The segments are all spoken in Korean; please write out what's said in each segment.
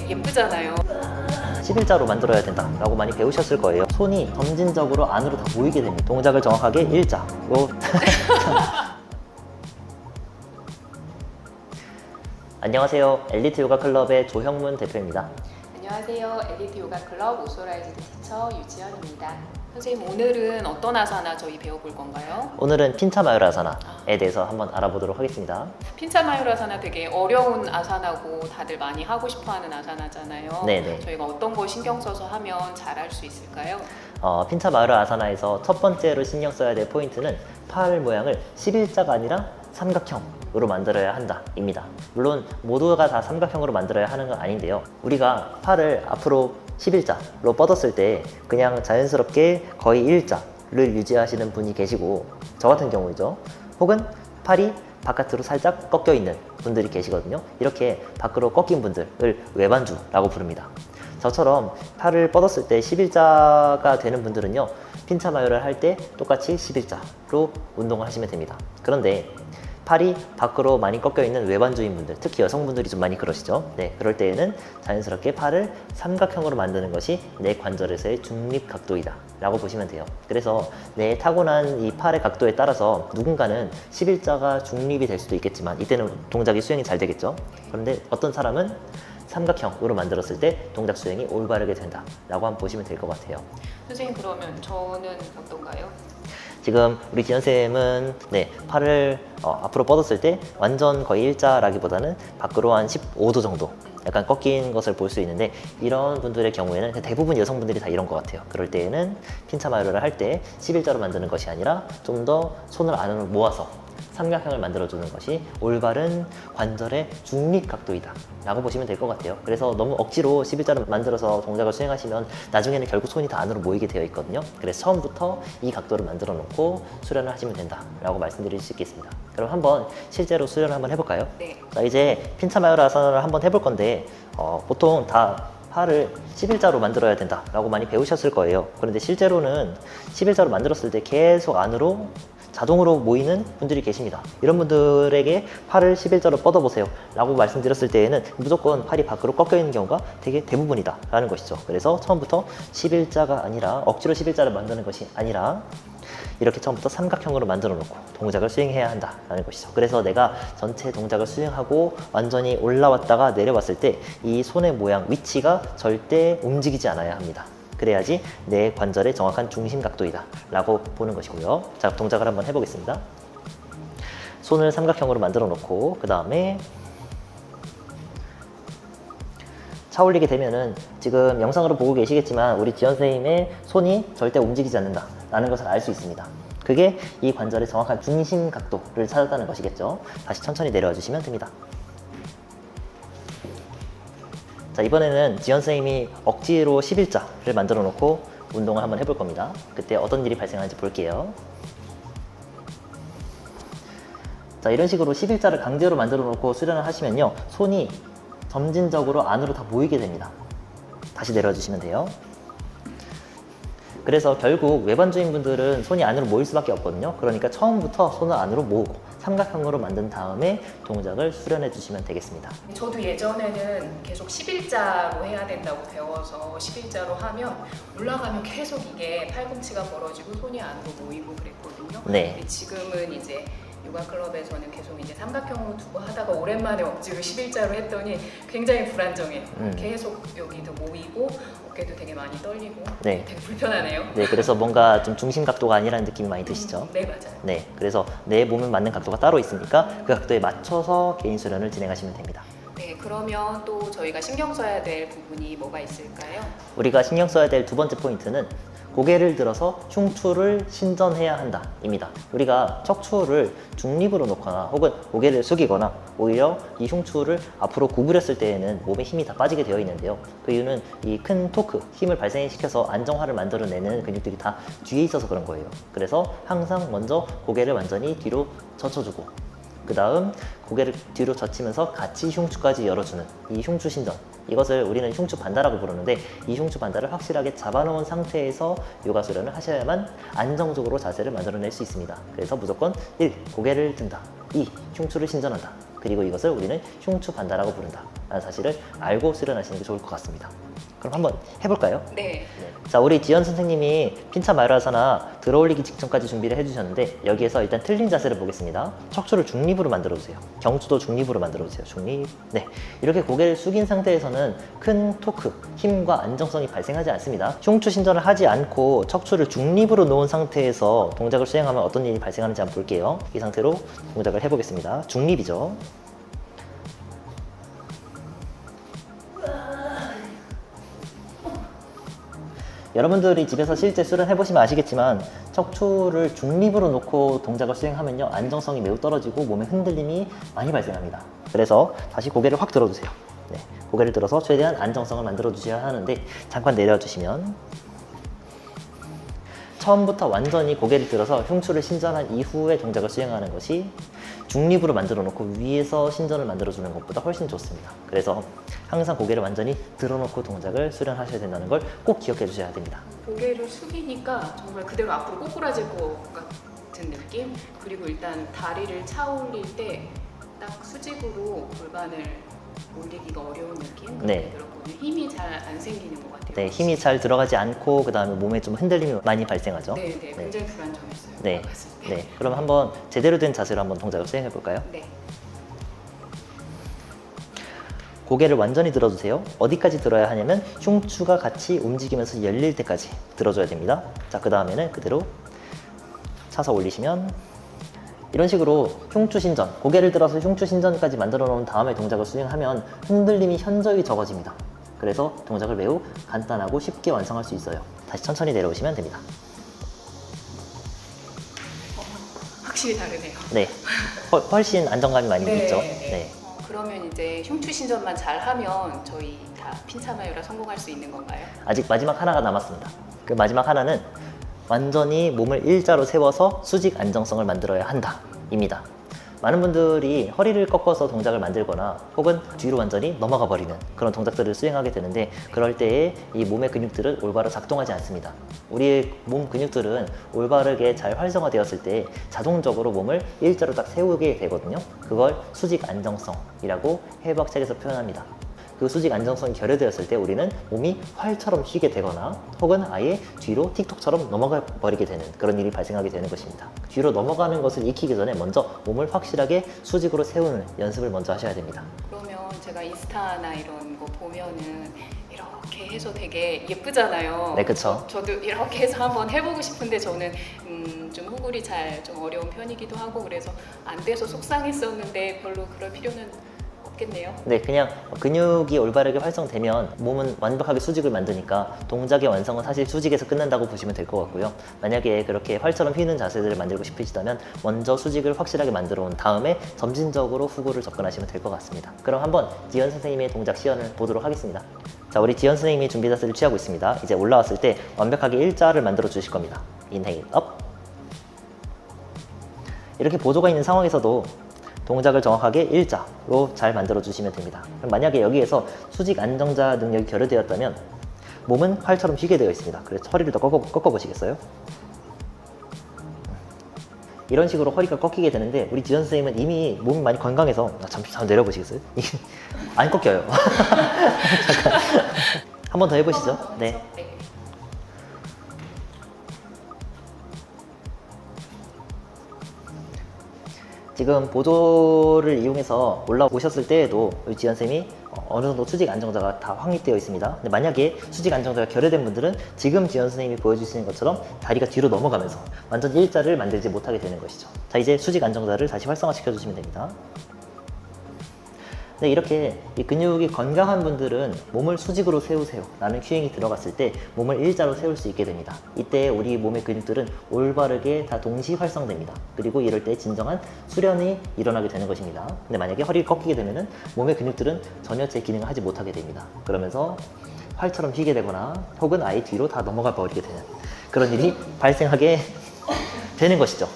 예쁘잖아요. 11자로 만들어야 된다라고 많이 배우셨을 거예요. 손이 점진적으로 안으로 다 모이게 됩니다. 동작을 정확하게 일자로 안녕하세요. 엘리트 요가 클럽의 조형문 대표입니다. 안녕하세요. 엘리트 요가 클럽 오소라이즈드 티처 유지연입니다. 선생님, 오늘은 어떤 아사나 저희 배워볼 건가요? 오늘은 핀차마요라사나에 대해서 한번 알아보도록 하겠습니다. 핀차마요라사나 되게 어려운 아사나고 다들 많이 하고 싶어하는 아사나잖아요. 네네. 저희가 어떤 거 신경 써서 하면 잘할 수 있을까요? 핀차마요라사나에서 첫 번째로 신경 써야 될 포인트는 팔 모양을 11자가 아니라 삼각형으로 만들어야 한다 입니다. 물론 모두가 다 삼각형으로 만들어야 하는 건 아닌데요. 우리가 팔을 앞으로 11자로 뻗었을 때 그냥 자연스럽게 거의 일자를 유지하시는 분이 계시고, 저 같은 경우이죠. 혹은 팔이 바깥으로 살짝 꺾여 있는 분들이 계시거든요. 이렇게 밖으로 꺾인 분들을 외반주라고 부릅니다. 저처럼 팔을 뻗었을 때 11자가 되는 분들은요, 핀차마요를 할 때 똑같이 11자로 운동을 하시면 됩니다. 그런데 팔이 밖으로 많이 꺾여 있는 외반주인 분들, 특히 여성분들이 좀 많이 그러시죠. 네, 그럴 때에는 자연스럽게 팔을 삼각형으로 만드는 것이 내 관절에서의 중립 각도이다 라고 보시면 돼요. 그래서 내 타고난 이 팔의 각도에 따라서 누군가는 11자가 중립이 될 수도 있겠지만, 이때는 동작이 수행이 잘 되겠죠. 그런데 어떤 사람은 삼각형으로 만들었을 때 동작 수행이 올바르게 된다 라고 한번 보시면 될 것 같아요. 선생님, 그러면 저는 어떤가요? 지금 우리 지연쌤은 팔을 앞으로 뻗었을 때 완전 거의 일자라기보다는 밖으로 한 15도 정도 약간 꺾인 것을 볼 수 있는데, 이런 분들의 경우에는 대부분 여성분들이 다 이런 것 같아요. 그럴 때에는 핀차마요를 할 때 11자로 만드는 것이 아니라 좀 더 손을 안으로 모아서 삼각형을 만들어주는 것이 올바른 관절의 중립 각도이다 라고 보시면 될 것 같아요. 그래서 너무 억지로 11자를 만들어서 동작을 수행하시면 나중에는 결국 손이 다 안으로 모이게 되어 있거든요. 그래서 처음부터 이 각도를 만들어 놓고 수련을 하시면 된다 라고 말씀드릴 수 있겠습니다. 그럼 한번 실제로 수련을 한번 해볼까요? 네. 자, 이제 핀차마요라사나를 한번 해볼 건데, 보통 다 팔을 11자로 만들어야 된다 라고 많이 배우셨을 거예요. 그런데 실제로는 11자로 만들었을 때 계속 안으로 자동으로 모이는 분들이 계십니다. 이런 분들에게 팔을 11자로 뻗어보세요 라고 말씀드렸을 때에는 무조건 팔이 밖으로 꺾여 있는 경우가 되게 대부분이다 라는 것이죠. 그래서 처음부터 11자가 아니라, 억지로 11자를 만드는 것이 아니라 이렇게 처음부터 삼각형으로 만들어 놓고 동작을 수행해야 한다라는 것이죠. 그래서 내가 전체 동작을 수행하고 완전히 올라왔다가 내려왔을 때 이 손의 모양, 위치가 절대 움직이지 않아야 합니다. 그래야지 내 관절의 정확한 중심 각도이다 라고 보는 것이고요. 자, 동작을 한번 해보겠습니다. 손을 삼각형으로 만들어 놓고, 그 다음에 차 올리게 되면은 지금 영상으로 보고 계시겠지만 우리 지연 선생님의 손이 절대 움직이지 않는다 라는 것을 알 수 있습니다. 그게 이 관절의 정확한 중심 각도를 찾았다는 것이겠죠. 다시 천천히 내려와 주시면 됩니다. 자, 이번에는 지연 선생님이 억지로 11자를 만들어 놓고 운동을 한번 해볼 겁니다. 그때 어떤 일이 발생하는지 볼게요. 자, 이런 식으로 11자를 강제로 만들어 놓고 수련을 하시면요, 손이 점진적으로 안으로 다 모이게 됩니다. 다시 내려주시면 돼요. 그래서 결국 외반주인 분들은 손이 안으로 모일 수밖에 없거든요. 그러니까 처음부터 손을 안으로 모으고 삼각형으로 만든 다음에 동작을 수련해 주시면 되겠습니다. 저도 예전에는 계속 11자로 해야 된다고 배워서 11자로 하면 올라가면 계속 이게 팔꿈치가 벌어지고 손이 안으로 모이고 그랬거든요. 네. 근데 지금은 이제 요가 클럽에서는 계속 이제 삼각형으로 두고 하다가 오랜만에 억지로 11자로 했더니 굉장히 불안정해요. 계속 여기도 모이고 어깨도 되게 많이 떨리고 네. 되게 불편하네요. 네, 그래서 뭔가 좀 중심 각도가 아니라는 느낌이 많이 드시죠? 네, 맞아요. 네, 그래서 내 몸에 맞는 각도가 따로 있으니까 그 각도에 맞춰서 개인 수련을 진행하시면 됩니다. 네, 그러면 또 저희가 신경 써야 될 부분이 뭐가 있을까요? 우리가 신경 써야 될 두 번째 포인트는 고개를 들어서 흉추를 신전해야 한다 입니다. 우리가 척추를 중립으로 놓거나 혹은 고개를 숙이거나 오히려 이 흉추를 앞으로 구부렸을 때에는 몸에 힘이 다 빠지게 되어 있는데요. 그 이유는 이 큰 토크, 힘을 발생시켜서 안정화를 만들어내는 근육들이 다 뒤에 있어서 그런 거예요. 그래서 항상 먼저 고개를 완전히 뒤로 젖혀주고, 그 다음 고개를 뒤로 젖히면서 같이 흉추까지 열어주는 이 흉추 신전, 이것을 우리는 흉추 반다라고 부르는데, 이 흉추 반다를 확실하게 잡아놓은 상태에서 요가 수련을 하셔야만 안정적으로 자세를 만들어낼 수 있습니다. 그래서 무조건 1. 고개를 든다, 2. 흉추를 신전한다, 그리고 이것을 우리는 흉추 반다라고 부른다 라는 사실을 알고 수련하시는 게 좋을 것 같습니다. 그럼 한번 해볼까요? 네. 자, 우리 지연 선생님이 핀차 마이루아사나 들어올리기 직전까지 준비를 해주셨는데 여기에서 일단 틀린 자세를 보겠습니다. 척추를 중립으로 만들어주세요. 경추도 중립으로 만들어주세요. 중립. 네, 이렇게 고개를 숙인 상태에서는 큰 토크, 힘과 안정성이 발생하지 않습니다. 흉추 신전을 하지 않고 척추를 중립으로 놓은 상태에서 동작을 수행하면 어떤 일이 발생하는지 한번 볼게요. 이 상태로 동작을 해보겠습니다. 중립이죠. 여러분들이 집에서 실제 수련해보시면 아시겠지만 척추를 중립으로 놓고 동작을 수행하면요 안정성이 매우 떨어지고 몸에 흔들림이 많이 발생합니다. 그래서 다시 고개를 확 들어주세요. 네, 고개를 들어서 최대한 안정성을 만들어 주셔야 하는데 잠깐 내려주시면 처음부터 완전히 고개를 들어서 흉추를 신전한 이후에 동작을 수행하는 것이 중립으로 만들어 놓고 위에서 신전을 만들어 주는 것보다 훨씬 좋습니다. 그래서 항상 고개를 완전히 들어놓고 동작을 수련하셔야 된다는 걸 꼭 기억해 주셔야 됩니다. 고개를 숙이니까 정말 그대로 앞으로 꼬꾸라질 것 같은 느낌. 그리고 일단 다리를 차 올릴 때 딱 수직으로 골반을 올리기가 어려운 느낌. 네. 들었거든요. 힘이 잘 안 생기는 것 같아요. 네, 힘이 잘 들어가지 않고 그 다음에 몸에 좀 흔들림이 많이 발생하죠. 네, 굉장히 불안정했어요. 네, 봤을 때. 네. 그럼 한번 제대로 된 자세로 한번 동작을 수행해 볼까요? 네. 고개를 완전히 들어주세요. 어디까지 들어야 하냐면 흉추가 같이 움직이면서 열릴 때까지 들어줘야 됩니다. 자, 그 다음에는 그대로 차서 올리시면 이런 식으로 흉추 신전, 고개를 들어서 흉추 신전까지 만들어 놓은 다음에 동작을 수행하면 흔들림이 현저히 적어집니다. 그래서 동작을 매우 간단하고 쉽게 완성할 수 있어요. 다시 천천히 내려오시면 됩니다. 확실히 다르네요. 네, 훨씬 안정감이 많이 네, 있죠. 네. 네. 그러면 이제 흉추 신전만 잘하면 저희 다 핀차마유라 성공할 수 있는 건가요? 아직 마지막 하나가 남았습니다. 그 마지막 하나는 완전히 몸을 일자로 세워서 수직 안정성을 만들어야 한다 입니다. 많은 분들이 허리를 꺾어서 동작을 만들거나 혹은 뒤로 완전히 넘어가 버리는 그런 동작들을 수행하게 되는데 그럴 때에 이 몸의 근육들은 올바로 작동하지 않습니다. 우리의 몸 근육들은 올바르게 잘 활성화되었을 때 자동적으로 몸을 일자로 딱 세우게 되거든요. 그걸 수직 안정성이라고 해부학책에서 표현합니다. 그 수직 안정성이 결여되었을 때 우리는 몸이 활처럼 휘게 되거나 혹은 아예 뒤로 틱톡처럼 넘어가 버리게 되는 그런 일이 발생하게 되는 것입니다. 뒤로 넘어가는 것을 익히기 전에 먼저 몸을 확실하게 수직으로 세우는 연습을 먼저 하셔야 됩니다. 그러면 제가 인스타나 이런 거 보면은 이렇게 해서 되게 예쁘잖아요. 네, 그쵸. 저도 이렇게 해서 한번 해보고 싶은데 저는 좀 후굴이 잘 좀 어려운 편이기도 하고 그래서 안 돼서 속상했었는데 별로 그럴 필요는 없겠네요. 네, 그냥 근육이 올바르게 활성되면 몸은 완벽하게 수직을 만드니까 동작의 완성은 사실 수직에서 끝난다고 보시면 될 것 같고요. 만약에 그렇게 활처럼 휘는 자세들을 만들고 싶으시다면 먼저 수직을 확실하게 만들어 온 다음에 점진적으로 후구를 접근하시면 될 것 같습니다. 그럼 한번 지연 선생님의 동작 시연을 보도록 하겠습니다. 자, 우리 지연 선생님이 준비 자세를 취하고 있습니다. 이제 올라왔을 때 완벽하게 일자를 만들어 주실 겁니다. 인헤일 업. 이렇게 보조가 있는 상황에서도 동작을 정확하게 일자로 잘 만들어 주시면 됩니다. 그럼 만약에 여기에서 수직 안정자 능력이 결여되었다면 몸은 활처럼 휘게 되어 있습니다. 그래서 허리를 더 꺾어 보시겠어요? 이런 식으로 허리가 꺾이게 되는데 우리 지연 선생님은 이미 몸이 많이 건강해서 잠깐 내려보시겠어요? 안 꺾여요. 잠깐 한 번 더 해보시죠. 네. 지금 보조를 이용해서 올라오셨을 때에도 우리 지연쌤이 어느 정도 수직 안정자가 다 확립되어 있습니다. 근데 만약에 수직 안정자가 결여된 분들은 지금 지연 선생님이 보여주시는 것처럼 다리가 뒤로 넘어가면서 완전 일자를 만들지 못하게 되는 것이죠. 자, 이제 수직 안정자를 다시 활성화시켜 주시면 됩니다. 네, 이렇게 이 근육이 건강한 분들은 몸을 수직으로 세우세요 라는 큐잉이 들어갔을 때 몸을 일자로 세울 수 있게 됩니다. 이때 우리 몸의 근육들은 올바르게 다 동시 활성됩니다. 그리고 이럴 때 진정한 수련이 일어나게 되는 것입니다. 근데 만약에 허리를 꺾이게 되면 몸의 근육들은 전혀 제 기능을 하지 못하게 됩니다. 그러면서 활처럼 휘게 되거나 혹은 아예 뒤로 다 넘어가 버리게 되는 그런 일이 발생하게 되는 것이죠.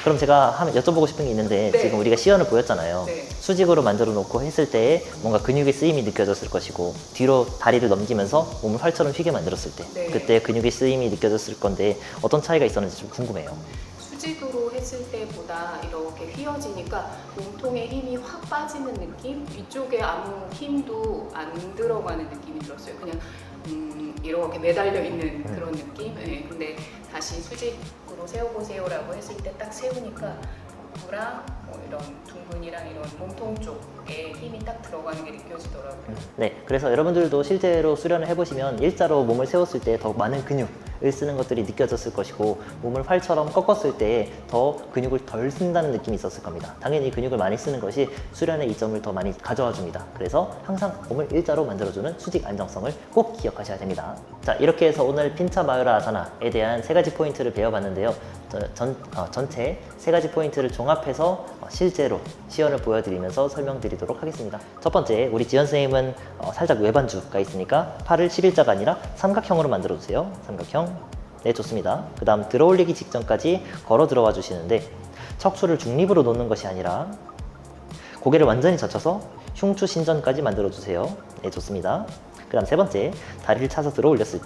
그럼 제가 여쭤보고 싶은 게 있는데 네. 지금 우리가 시연을 보였잖아요. 네. 수직으로 만들어 놓고 했을 때 뭔가 근육의 쓰임이 느껴졌을 것이고 뒤로 다리를 넘기면서 몸을 활처럼 휘게 만들었을 때 네. 그때 근육의 쓰임이 느껴졌을 건데 어떤 차이가 있었는지 좀 궁금해요. 수직으로 했을 때보다 이렇게 휘어지니까 몸통에 힘이 확 빠지는 느낌? 위쪽에 아무 힘도 안 들어가는 느낌이 들었어요. 그냥 이렇게 매달려 있는 그런 느낌? 네, 근데 다시 수직으로 세워보세요라고 했을 때 딱 세우니까 복부랑 뭐 이런 둥근이랑 이런 몸통 쪽에 힘이 딱 들어가는 게 느껴지더라고요. 네, 그래서 여러분들도 실제로 수련을 해보시면 일자로 몸을 세웠을 때 더 많은 근육을 쓰는 것들이 느껴졌을 것이고 몸을 활처럼 꺾었을 때 더 근육을 덜 쓴다는 느낌이 있었을 겁니다. 당연히 근육을 많이 쓰는 것이 수련의 이점을 더 많이 가져와 줍니다. 그래서 항상 몸을 일자로 만들어주는 수직 안정성을 꼭 기억하셔야 됩니다. 자, 이렇게 해서 오늘 핀차 마유라 아사나에 대한 3가지 포인트를 배워봤는데요. 전체 3가지 포인트를 종합해서 실제로 시연을 보여드리면서 설명드리도록 하겠습니다. 첫 번째, 우리 지연 선생님은 살짝 외반주가 있으니까 팔을 11자가 아니라 삼각형으로 만들어 주세요. 삼각형. 네, 좋습니다. 그 다음 들어올리기 직전까지 걸어 들어와 주시는데 척추를 중립으로 놓는 것이 아니라 고개를 완전히 젖혀서 흉추 신전까지 만들어 주세요. 네, 좋습니다. 그 다음 세 번째, 다리를 차서 들어 올렸을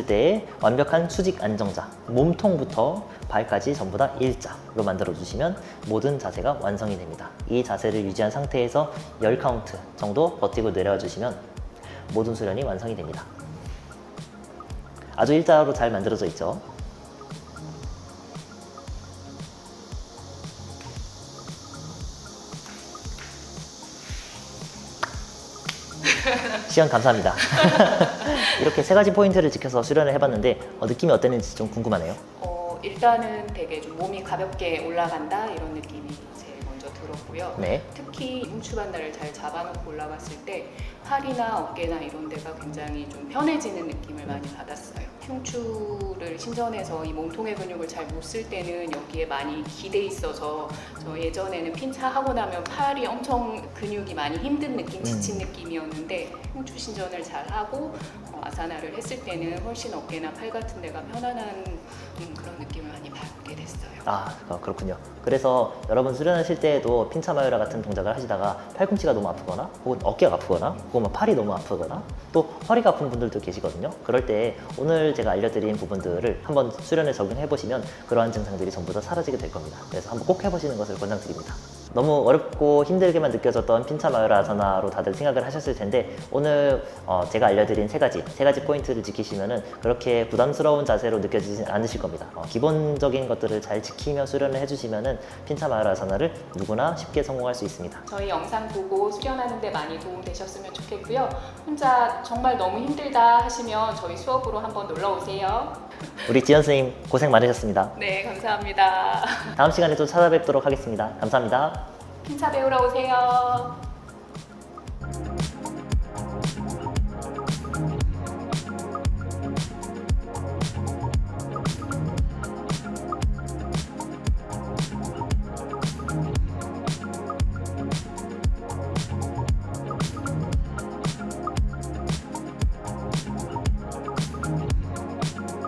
때 완벽한 수직 안정자, 몸통부터 발까지 전부 다 일자로 만들어 주시면 모든 자세가 완성이 됩니다. 이 자세를 유지한 상태에서 10카운트 정도 버티고 내려와 주시면 모든 수련이 완성이 됩니다. 아주 일자로 잘 만들어져 있죠. 시연 감사합니다. 이렇게 3가지 포인트를 지켜서 수련을 해봤는데 느낌이 어땠는지 좀 궁금하네요. 일단은 되게 좀 몸이 가볍게 올라간다 이런 느낌이 제일 먼저 들었고요. 네. 특히 흉추 반달을 잘 잡아놓고 올라갔을 때 팔이나 어깨나 이런 데가 굉장히 좀 편해지는 느낌을 많이 받았어요. 흉추를 신전에서 이 몸통의 근육을 잘 못 쓸 때는 여기에 많이 기대 있어서 저 예전에는 핀차 하고 나면 팔이 엄청 근육이 많이 힘든 느낌, 지친 느낌이었는데 흉추 신전을 잘 하고 아사나를 했을 때는 훨씬 어깨나 팔 같은 데가 편안한 그런 느낌을 많이 받게 됐어요. 아, 그렇군요. 그래서 여러분 수련하실 때에도 핀차 마유라 같은 동작을 하시다가 팔꿈치가 너무 아프거나 혹은 어깨가 아프거나 혹은 팔이 너무 아프거나 또 허리가 아픈 분들도 계시거든요. 그럴 때 오늘 제가 알려드린 부분들을 한번 수련에 적용해 보시면 그러한 증상들이 전부 다 사라지게 될 겁니다. 그래서 한번 꼭 해보시는 것을 권장드립니다. 너무 어렵고 힘들게만 느껴졌던 핀차 마유라 아사나로 다들 생각을 하셨을 텐데 오늘 제가 알려드린 세 가지 포인트를 지키시면은 그렇게 부담스러운 자세로 느껴지지 않으실 겁니다. 기본적인 것들을 잘 지키며 수련을 해주시면은 핀차 마유라 아사나를 누구나 쉽게 성공할 수 있습니다. 저희 영상 보고 수련하는데 많이 도움 되셨으면 좋겠고요. 혼자 정말 너무 힘들다 하시면 저희 수업으로 한번 놀러 오세요. 우리 지연 선생님 고생 많으셨습니다. 네, 감사합니다. 다음 시간에 또 찾아뵙도록 하겠습니다. 감사합니다. 핀차 배우러 오세요.